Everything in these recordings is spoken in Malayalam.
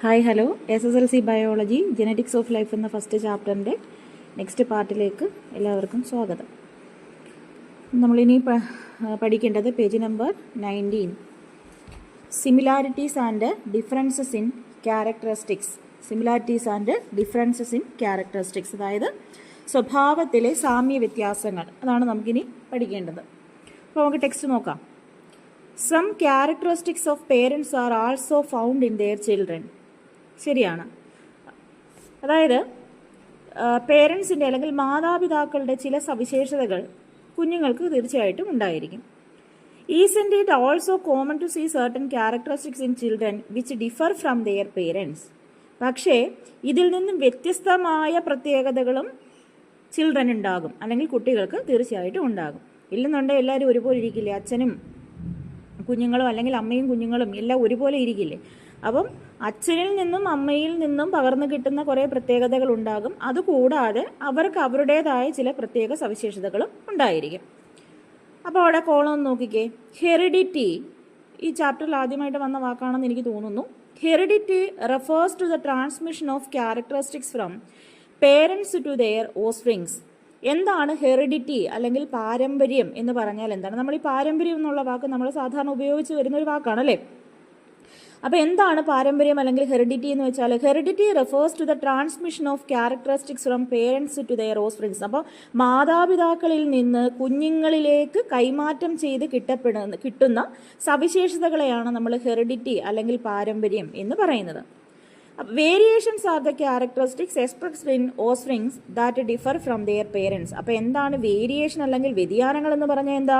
Hi hello SSLC biology genetics of life എന്ന ഫസ്റ്റ് ചാപ്റ്ററിൻ്റെ നെക്സ്റ്റ് പാർട്ടിലേക്ക് എല്ലാവർക്കും സ്വാഗതം. നമ്മളിനി പഠിക്കേണ്ടത് page number 19, similarities and differences in characteristics. Similarities and differences in characteristics, അതായത് സ്വഭാവത്തിലെ സാമ്യ വ്യത്യാസങ്ങൾ, അതാണ് നമുക്കിനി പഠിക്കേണ്ടത്. അപ്പോൾ നമുക്ക് ടെക്സ്റ്റ് നോക്കാം. Some characteristics of parents are also found in their children. ശരിയാണ്. അതായത് പേരൻസിൻ്റെ അല്ലെങ്കിൽ മാതാപിതാക്കളുടെ ചില സവിശേഷതകൾ കുഞ്ഞുങ്ങൾക്ക് തീർച്ചയായിട്ടും ഉണ്ടായിരിക്കും. Isn't it also common to see certain characteristics in children which differ from their parents. പക്ഷേ ഇതിൽ നിന്നും വ്യത്യസ്തമായ പ്രത്യേകതകളും ചിൽഡ്രൻ ഉണ്ടാകും, അല്ലെങ്കിൽ കുട്ടികൾക്ക് തീർച്ചയായിട്ടും ഉണ്ടാകും. ഇല്ലെന്നുണ്ടെങ്കിൽ എല്ലാവരും ഒരുപോലെ ഇരിക്കില്ലേ? അച്ഛനും കുഞ്ഞുങ്ങളും അല്ലെങ്കിൽ അമ്മയും കുഞ്ഞുങ്ങളും എല്ലാം ഒരുപോലെ ഇരിക്കില്ലേ? അപ്പം അച്ഛനിൽ നിന്നും അമ്മയിൽ നിന്നും പകർന്നു കിട്ടുന്ന കുറേ പ്രത്യേകതകൾ ഉണ്ടാകും. അതുകൂടാതെ അവർക്ക് അവരുടേതായ ചില പ്രത്യേക സവിശേഷതകളും ഉണ്ടായിരിക്കും. അപ്പോൾ അവിടെ കോളം നോക്കിക്കേ. ഹെറിഡിറ്റി ഈ ചാപ്റ്ററിൽ ആദ്യമായിട്ട് വന്ന വാക്കാണെന്ന് എനിക്ക് തോന്നുന്നു. Heredity refers to the transmission of characteristics from parents to their offsprings. എന്താണ് ഹെറിഡിറ്റി അല്ലെങ്കിൽ പാരമ്പര്യം എന്ന് പറഞ്ഞാൽ എന്താണ്? നമ്മൾ ഈ പാരമ്പര്യം എന്നുള്ള വാക്ക് നമ്മൾ സാധാരണ ഉപയോഗിച്ച് വരുന്ന ഒരു വാക്കാണ്, അല്ലേ? അപ്പോൾ എന്താണ് പാരമ്പര്യം അല്ലെങ്കിൽ ഹെറിഡിറ്റി എന്ന് വെച്ചാൽ? Heredity refers to the transmission of characteristics from parents to their offsprings. അപ്പോൾ മാതാപിതാക്കളിൽ നിന്ന് കുഞ്ഞുങ്ങളിലേക്ക് കൈമാറ്റം ചെയ്ത് കിട്ടുന്ന സവിശേഷതകളെയാണ് നമ്മൾ ഹെറിഡിറ്റി അല്ലെങ്കിൽ പാരമ്പര്യം എന്ന് പറയുന്നത്. Variations are the characteristics expressed in offsprings that differ from their parents. അപ്പോൾ എന്താണ് വേരിയേഷൻ അല്ലെങ്കിൽ വ്യതിയാനങ്ങൾ എന്ന് പറഞ്ഞാൽ എന്താ?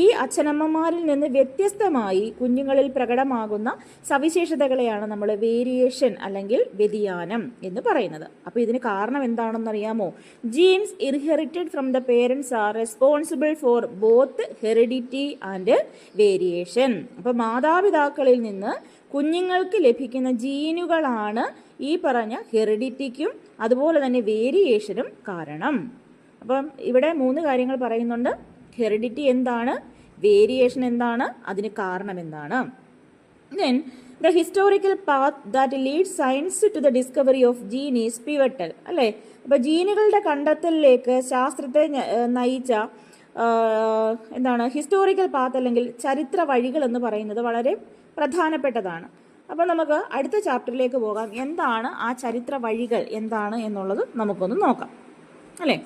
ഈ അച്ഛനമ്മമാരിൽ നിന്ന് വ്യത്യസ്തമായി കുഞ്ഞുങ്ങളിൽ പ്രകടമാകുന്ന സവിശേഷതകളെയാണ് നമ്മൾ വേരിയേഷൻ അല്ലെങ്കിൽ വ്യതിയാനം എന്ന് പറയുന്നത്. അപ്പോൾ ഇതിന് കാരണം എന്താണെന്നറിയാമോ? Genes inherited from the parents are responsible for both heredity and variation. അപ്പോൾ മാതാപിതാക്കളിൽ നിന്ന് കുഞ്ഞുങ്ങൾക്ക് ലഭിക്കുന്ന ജീനുകളാണ് ഈ പറഞ്ഞ ഹെറിഡിറ്റിക്കും അതുപോലെ തന്നെ വേരിയേഷനും കാരണം. അപ്പം ഇവിടെ 3 കാര്യങ്ങൾ പറയുന്നുണ്ട്. ഹെറിഡിറ്റി എന്താണ്, വേരിയേഷൻ എന്താണ്, അതിന് കാരണം എന്താണ്. Then the historical path that lead science to the discovery of gene is pivotal, അല്ലേ? അപ്പോൾ ജീനുകളുടെ കണ്ടെത്തലിലേക്ക് ശാസ്ത്രത്തെ നയിച്ച എന്താണ് ഹിസ്റ്റോറിക്കൽ പാത്ത് അല്ലെങ്കിൽ ചരിത്ര വഴികൾ എന്ന് പറയുന്നത് വളരെ പ്രധാനപ്പെട്ടതാണ്. അപ്പോൾ നമുക്ക് അടുത്ത ചാപ്റ്ററിലേക്ക് പോകാം. എന്താണ് ആ ചരിത്ര വഴികൾ എന്താണ് എന്നുള്ളത് നമുക്കൊന്ന് നോക്കാം, അല്ലേ?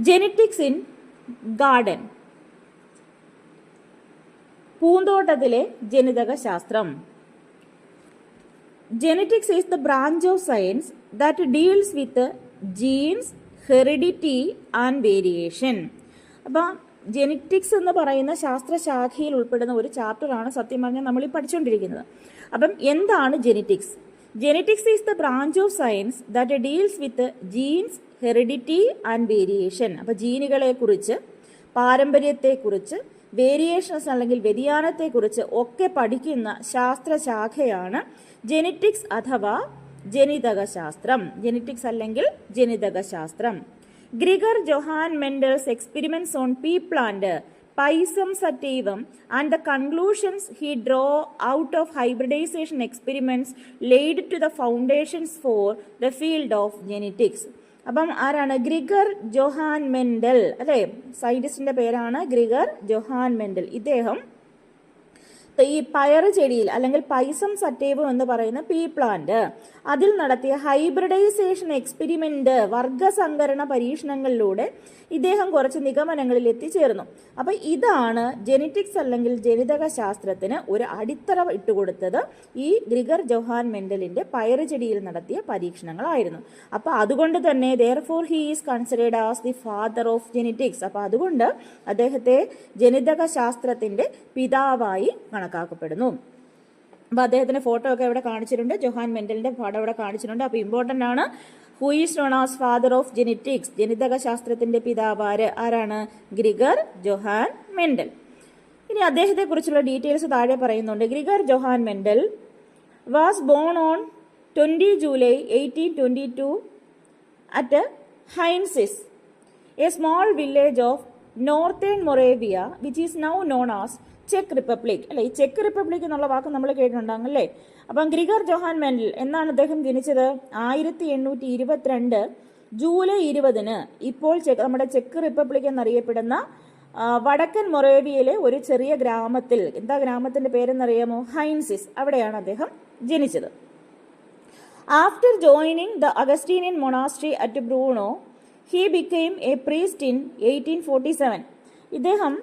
ജെനറ്റിക്സ് ഇൻ ഗാർഡൻ, പൂന്തോട്ടത്തിലെ ജനിതക ശാസ്ത്രം. Genetics is the branch of science that deals with genes, heredity and variation. അപ്പം ജെനറ്റിക്സ് എന്ന് പറയുന്ന ശാസ്ത്രശാഖയിൽ ഉൾപ്പെടുന്ന ഒരു ചാപ്റ്ററാണ് സത്യം പറഞ്ഞാൽ നമ്മൾ ഈ പഠിച്ചുകൊണ്ടിരിക്കുന്നത്. അപ്പം എന്താണ് genetics? Genetics is the branch of science that deals with genes, heredity and variation. അപ്പോൾ ജീനുകളെക്കുറിച്ച്, പാരമ്പര്യത്തെക്കുറിച്ച്, വേരിയേഷൻസ് അല്ലെങ്കിൽ വ്യതിയാനത്തെക്കുറിച്ച് ഒക്കെ പഠിക്കുന്ന ശാസ്ത്രശാഖയാണ് ജെനറ്റിക്സ് അഥവാ ജനിതക ശാസ്ത്രം. ജെനറ്റിക്സ് അല്ലെങ്കിൽ ജനിതക ശാസ്ത്രം. Gregor Johann Mendel's experiments on pea plant, Pisum sativum, and the conclusions he drew out of hybridization experiments laid to the foundations for the field of genetics. അപ്പം ആരാണ്? ഗ്രിഗർ ജോഹാൻ മെൻഡൽ, അല്ലേ? സയൻറ്റിസ്റ്റിൻ്റെ പേരാണ് ഗ്രിഗർ ജോഹാൻ മെൻഡൽ. ഇദ്ദേഹം ഈ പയറ് ചെടിയിൽ അല്ലെങ്കിൽ പൈസം സറ്റേവം എന്ന് പറയുന്ന പീ പ്ലാന്റ് അതിൽ നടത്തിയ ഹൈബ്രിഡൈസേഷൻ എക്സ്പെരിമെന്റ്, വർഗസങ്കരണ പരീക്ഷണങ്ങളിലൂടെ ഇദ്ദേഹം കുറച്ച് നിഗമനങ്ങളിൽ എത്തിച്ചേർന്നു. അപ്പം ഇതാണ് ജെനറ്റിക്സ് അല്ലെങ്കിൽ ജനിതക ശാസ്ത്രത്തിന് ഒരു അടിത്തറ ഇട്ടുകൊടുത്തത് ഈ ഗ്രിഗർ ജോഹാൻ മെൻഡലിന്റെ പയറ് ചെടിയിൽ നടത്തിയ പരീക്ഷണങ്ങളായിരുന്നു. അപ്പോൾ അതുകൊണ്ട് തന്നെ therefore he is considered as the father of genetics. അപ്പോൾ അതുകൊണ്ട് അദ്ദേഹത്തെ ജനിതക ശാസ്ത്രത്തിന്റെ പിതാവായി കണക്കാക്കപ്പെടുന്നു. അപ്പോൾ അദ്ദേഹത്തിന്റെ ഫോട്ടോ ഒക്കെ ഇവിടെ കാണിച്ചിട്ടുണ്ട്, ജോഹാൻ മെൻഡലിന്റെ പടം ഇവിടെ കാണിച്ചിട്ടുണ്ട്. അപ്പോൾ ഇമ്പോർട്ടൻ്റ് ആണ്. Who is known as father of genetics? ജനിതക ശാസ്ത്രത്തിന്റെ പിതാവാര് ആരാണ്? Gregor Johann Mendel. ഇനി അദ്ദേഹത്തെ കുറിച്ചുള്ള ഡീറ്റെയിൽസ് താഴെ പറയുന്നുണ്ട്. Gregor Johann Mendel was born on 20 July 1822 at Heinzis, a small village of northern Moravia which is now known as check republic അല്ലെ. ഈ ചെക്ക് റിപ്പബ്ലിക് എന്നുള്ള വാക്ക് നമ്മൾ കേട്ടിട്ടുണ്ടാകും അല്ലേ. അപ്പം ഗ്രിഗർ ജോഹാൻ മെൻഡൽ എന്നാണ് അദ്ദേഹം ജനിച്ചത്? 1822 ജൂലൈ 20 ഇപ്പോൾ നമ്മുടെ ചെക്ക് റിപ്പബ്ലിക് എന്നറിയപ്പെടുന്ന വടക്കൻ മൊറേവിയയിലെ ഒരു ചെറിയ ഗ്രാമത്തിൽ, എന്താ ഗ്രാമത്തിന്റെ പേരെന്നറിയാമോ? ഹൈൻസിസ്. അവിടെയാണ് അദ്ദേഹം ജനിച്ചത്. After joining the Augustinian monastery at Bruno he became A priest in 1847. ഇദ്ദേഹം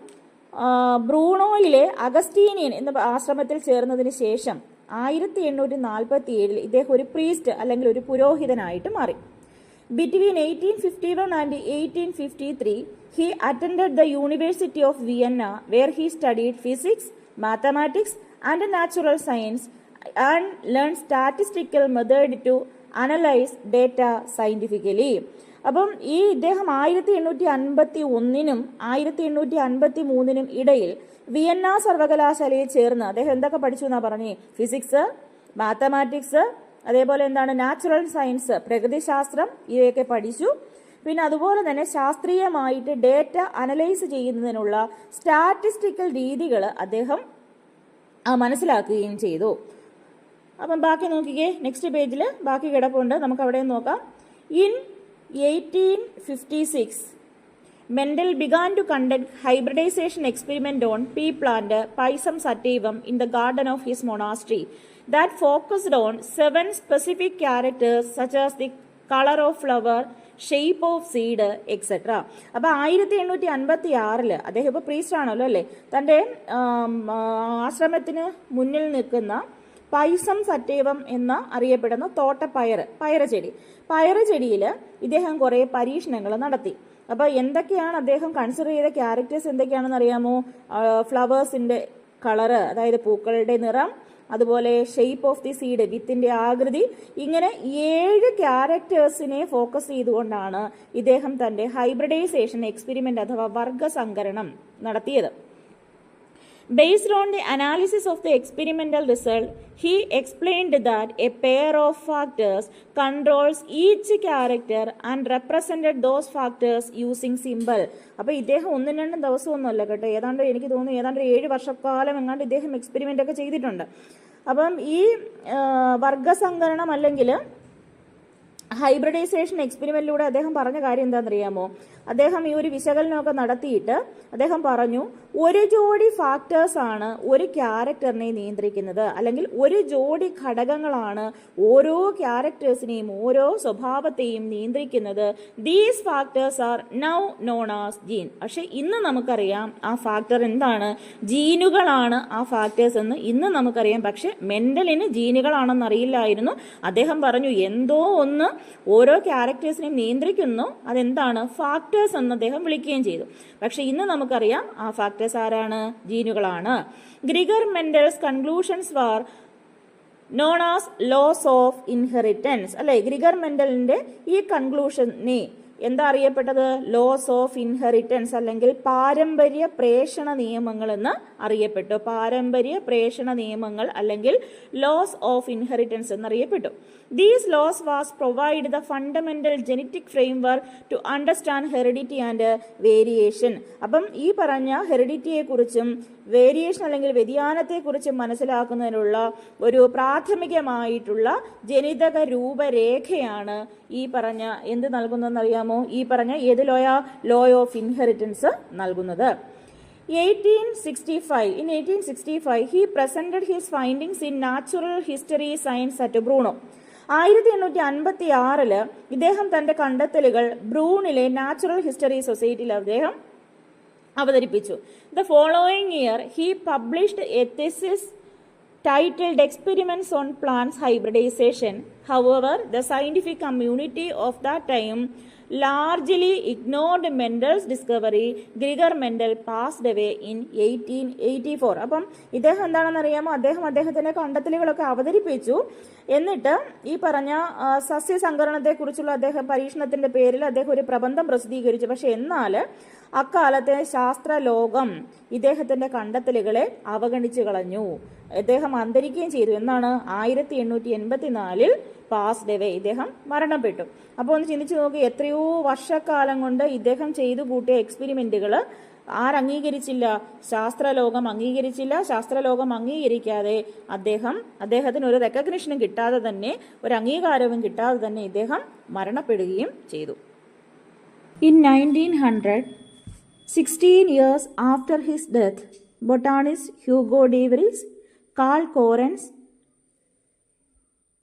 ബ്രൂണോയിലെ അഗസ്റ്റീനിയൻ എന്ന ആശ്രമത്തിൽ ചേർന്നതിന് ശേഷം 1847 ഇദ്ദേഹം ഒരു പ്രീസ്റ്റ് അല്ലെങ്കിൽ ഒരു പുരോഹിതനായിട്ട് മാറി. Between 1851 and 1853, he attended the University of Vienna, where he studied physics, mathematics, and natural science, and learned statistical method to analyze data scientifically. അപ്പം ഇദ്ദേഹം 1851 1853 ഇടയിൽ വിയന്ന സർവകലാശാലയിൽ ചേർന്ന് അദ്ദേഹം എന്തൊക്കെ പഠിച്ചു എന്നാ പറഞ്ഞേ? ഫിസിക്സ്, മാത്തമാറ്റിക്സ്, അതേപോലെ എന്താണ് നാച്ചുറൽ സയൻസ്, പ്രകൃതിശാസ്ത്രം, ഇവയൊക്കെ പഠിച്ചു. പിന്നെ അതുപോലെ തന്നെ ശാസ്ത്രീയമായിട്ട് ഡേറ്റ അനലൈസ് ചെയ്യുന്നതിനുള്ള സ്റ്റാറ്റിസ്റ്റിക്കൽ രീതികൾ അദ്ദേഹം മനസ്സിലാക്കുകയും ചെയ്തു. അപ്പം ബാക്കി നോക്കിക്കേ, നെക്സ്റ്റ് പേജിൽ ബാക്കി കിടപ്പുണ്ട്, നമുക്ക് അവിടെ നോക്കാം. In 1856 Mendel began to conduct hybridization experiment on pea plant Pisum sativum in the garden of his monastery that focused on 7 specific characters such as the color of flower, shape of seed etcetera. അപ്പോൾ 1856 അദ്ദേഹം ഇപ്പോൾ പ്രീസ്റ്റ് ആണല്ലോ അല്ലേ, തൻ്റെ ആശ്രമത്തിന് മുന്നിൽ നിൽക്കുന്ന പൈസം സറ്റേവം എന്ന അറിയപ്പെടുന്ന പയറുചെടിയിൽ ഇദ്ദേഹം കുറേ പരീക്ഷണങ്ങൾ നടത്തി. അപ്പോൾ എന്തൊക്കെയാണ് അദ്ദേഹം കൺസിഡർ ചെയ്ത ക്യാരക്ടേഴ്സ് എന്തൊക്കെയാണെന്ന് അറിയാമോ? ഫ്ലവേഴ്സിൻ്റെ കളറ്, അതായത് പൂക്കളുടെ നിറം, അതുപോലെ ഷേപ്പ് ഓഫ് ദി സീഡ്, വിത്തിന്റെ ആകൃതി, ഇങ്ങനെ 7 ക്യാരക്ടേഴ്സിനെ ഫോക്കസ് ചെയ്തുകൊണ്ടാണ് ഇദ്ദേഹം തന്റെ ഹൈബ്രിഡൈസേഷൻ എക്സ്പെരിമെന്റ് അഥവാ വർഗസങ്കരണം നടത്തിയത്. Based on the analysis of the experimental result, he explained that a pair of factors controls each character and represented those factors using symbol. അപ്പോൾ ഇദ്ദേഹം 1-2 ദിവസമൊന്നുമല്ല കേട്ടോ, എനിക്ക് തോന്നുന്നു ഏതാണ്ട് 7 വർഷക്കാലം എങ്ങാണ്ട് ഇദ്ദേഹം എക്സ്പെരിമെൻ്റ് ഒക്കെ ചെയ്തിട്ടുണ്ട്. അപ്പം ഈ വർഗസങ്കരണം അല്ലെങ്കിൽ ഹൈബ്രിഡൈസേഷൻ എക്സ്പെരിമെന്റിലൂടെ അദ്ദേഹം പറഞ്ഞ കാര്യം എന്താണെന്നറിയാമോ? അദ്ദേഹം ഈ ഒരു വിശകലനമൊക്കെ നടത്തിയിട്ട് അദ്ദേഹം പറഞ്ഞു, ഒരു ജോഡി ഫാക്ടേഴ്സ് ആണ് ഒരു ക്യാരക്ടറിനെ നിയന്ത്രിക്കുന്നത്, അല്ലെങ്കിൽ ഒരു ജോഡി ഘടകങ്ങളാണ് ഓരോ ക്യാരക്ടേഴ്സിനെയും ഓരോ സ്വഭാവത്തെയും നിയന്ത്രിക്കുന്നത്. These factors are now known as gene. പക്ഷെ ഇന്ന് നമുക്കറിയാം ആ ഫാക്ടർ എന്താണ്? ജീനുകളാണ് ആ ഫാക്ടേഴ്സ് എന്ന് ഇന്ന് നമുക്കറിയാം. പക്ഷെ മെൻഡലിന് ജീനുകളാണെന്ന് അറിയില്ലായിരുന്നു. അദ്ദേഹം പറഞ്ഞു എന്തോ ഒന്ന് ഓരോ ക്യാരക്ടേഴ്സിനെയും നിയന്ത്രിക്കുന്നു, അതെന്താണ്? ഫാക്ടേഴ്സ് എന്ന് അദ്ദേഹം വിളിക്കുകയും ചെയ്തു. പക്ഷെ ഇന്ന് നമുക്കറിയാം ആ ഫാക്ടേഴ്സ് ആരാണ്? ജീനുകളാണ്. Gregor Mendel's conclusions were known as laws of inheritance. അല്ലെ, ഗ്രിഗർ മെൻഡലിന്റെ ഈ കൺക്ലൂഷനെ എന്താ അറിയപ്പെട്ടത്? ലോസ് ഓഫ് ഇൻഹെറിറ്റൻസ് അല്ലെങ്കിൽ പാരമ്പര്യ പ്രേഷണ നിയമങ്ങൾ എന്ന് അറിയപ്പെട്ടു. പാരമ്പര്യ പ്രേഷണ നിയമങ്ങൾ അല്ലെങ്കിൽ ലോസ് ഓഫ് ഇൻഹെറിറ്റൻസ് എന്നറിയപ്പെട്ടു. These laws was provide the fundamental genetic framework to understand heredity and variation. അപ്പം ഈ പറഞ്ഞ ഹെറിഡിറ്റിയെ കുറിച്ചും വേരിയേഷൻ അല്ലെങ്കിൽ വ്യതിയാനത്തെക്കുറിച്ചും മനസ്സിലാക്കുന്നതിനുള്ള ഒരു പ്രാഥമികമായിട്ടുള്ള ജനിതക രൂപരേഖയാണ് ഈ പറഞ്ഞ എന്ത് നൽകുന്നതെന്ന് അറിയാമോ? ഈ പറഞ്ഞ ഏത് ലോ ഓഫ് ഇൻഹെറിറ്റൻസ് നൽകുന്നത്. In 1865 he presented his findings in natural history science at Brno. 1856 ഇദ്ദേഹം തന്റെ കണ്ടെത്തലുകൾ ബ്രൂണിലെ നാച്ചുറൽ ഹിസ്റ്ററി സൊസൈറ്റിയിൽ അദ്ദേഹം അവതരിപ്പിച്ചു. The following year he published a thesis titled Experiments on Plants Hybridization. However, the scientific community of that time largely ignored Mendel's discovery. Gregor Mendel passed away in 1884. അപ്പം ഇദ്ദേഹം എന്താണെന്ന് അറിയാമോ? അദ്ദേഹത്തിന്റെ കണ്ടെത്തലുകളൊക്കെ അവതരിപ്പിച്ചു. എന്നിട്ട് ഈ പറഞ്ഞ സസ്യസങ്കരണത്തെക്കുറിച്ചുള്ള അദ്ദേഹം പരീക്ഷണത്തിന്റെ പേരിൽ അദ്ദേഹം ഒരു പ്രബന്ധം പ്രസിദ്ധീകരിച്ചു. പക്ഷെ എന്നാൽ അക്കാലത്തെ ശാസ്ത്രലോകം ഇദ്ദേഹത്തിന്റെ കണ്ടെത്തലുകളെ അവഗണിച്ചു കളഞ്ഞു. ഇദ്ദേഹം അന്തരിക്കുകയും ചെയ്തു. എന്നാണ് 1884 പാസ്ഡ് അവേ, ഇദ്ദേഹം മരണപ്പെട്ടു. അപ്പോൾ ഒന്ന് ചിന്തിച്ചു നോക്കി, എത്രയോ വർഷക്കാലം കൊണ്ട് ഇദ്ദേഹം ചെയ്തു കൂട്ടിയ എക്സ്പെരിമെന്റുകൾ ആരംഗീകരിച്ചില്ല? ശാസ്ത്രലോകം അംഗീകരിച്ചില്ല. ശാസ്ത്രലോകം അംഗീകരിക്കാതെ അദ്ദേഹത്തിന് ഒരു റെക്കഗ്നിഷനും കിട്ടാതെ തന്നെ, ഒരു അംഗീകാരവും കിട്ടാതെ തന്നെ ഇദ്ദേഹം മരണപ്പെടുകയും ചെയ്തു. In 1900, 16 years after his death, botanist Hugo de Vries, Karl Correns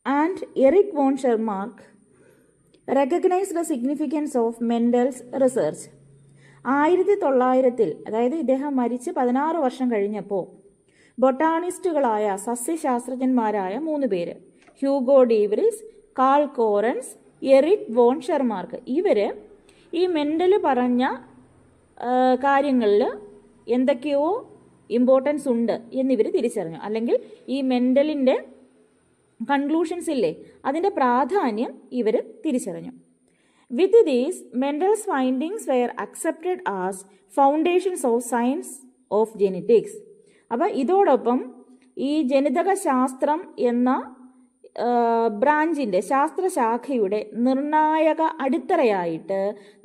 and Erich von Schermark recognized the significance of Mendel's research. 1900 അതായത് ഇദ്ദേഹം മരിച്ച് 16 വർഷം കഴിഞ്ഞപ്പോൾ ബൊട്ടാണിസ്റ്റുകളായ സസ്യശാസ്ത്രജ്ഞന്മാരായ 3 പേര്, Hugo De Vries, Carl Correns, Erich von Tschermak, ഇവര് ഈ മെൻഡൽ പറഞ്ഞ കാര്യങ്ങളിൽ എന്തൊക്കെയോ ഇമ്പോർട്ടൻസ് ഉണ്ട് എന്നിവർ തിരിച്ചറിഞ്ഞു. അല്ലെങ്കിൽ ഈ മെൻഡലിൻ്റെ കൺക്ലൂഷൻസ് ഇല്ലേ, അതിൻ്റെ പ്രാധാന്യം ഇവർ തിരിച്ചറിഞ്ഞു. With these Mendel's findings were accepted as foundations of science of genetics. അപ്പോൾ ഇതോടൊപ്പം ഈ ജനിതക ശാസ്ത്രം എന്ന ബ്രാഞ്ചിൻ്റെ ശാസ്ത്രശാഖയുടെ നിർണായക അടിത്തറയായിട്ട്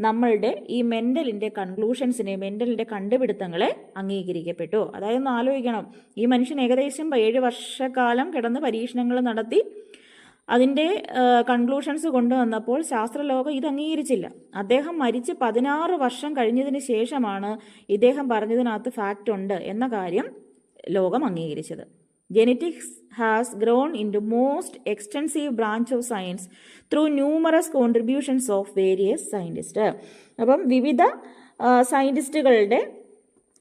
നമ്മളുടെ ഈ മെൻഡലിൻ്റെ കൺക്ലൂഷൻസിനെ, മെൻഡലിൻ്റെ കണ്ടുപിടുത്തങ്ങളെ അംഗീകരിക്കപ്പെട്ടു. അതായത് ഒന്ന് ആലോചിക്കണം, ഈ മനുഷ്യൻ ഏകദേശം 7 വർഷക്കാലം കിടന്ന് പരീക്ഷണങ്ങൾ നടത്തി അതിൻ്റെ കൺക്ലൂഷൻസ് കൊണ്ടുവന്നപ്പോൾ ശാസ്ത്രലോകം ഇത് അംഗീകരിച്ചില്ല. അദ്ദേഹം മരിച്ച് 16 വർഷം കഴിഞ്ഞതിന് ശേഷമാണ് ഇദ്ദേഹം പറഞ്ഞതിനകത്ത് ഫാക്റ്റ് ഉണ്ട് എന്ന കാര്യം ലോകം അംഗീകരിച്ചത്. Genetics has grown into most extensive branch of science through numerous contributions of various scientists. അപ്പം വിവിധ സയൻറ്റിസ്റ്റുകളുടെ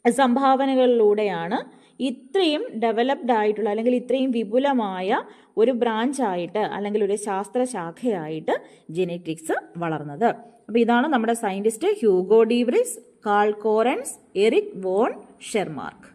സംഭാവനകളിലൂടെയാണ് ഇത്രയും ഡെവലപ്ഡ് ആയിട്ടുള്ള അല്ലെങ്കിൽ ഇത്രയും വിപുലമായ ഒരു ബ്രാഞ്ചായിട്ട് അല്ലെങ്കിൽ ഒരു ശാസ്ത്രശാഖയായിട്ട് ജെനറ്റിക്സ് വളർന്നത്. അപ്പോൾ ഇതാണ് നമ്മുടെ scientist Hugo De Vries, Carl Correns, Erich von ഷെർമാർക്ക്.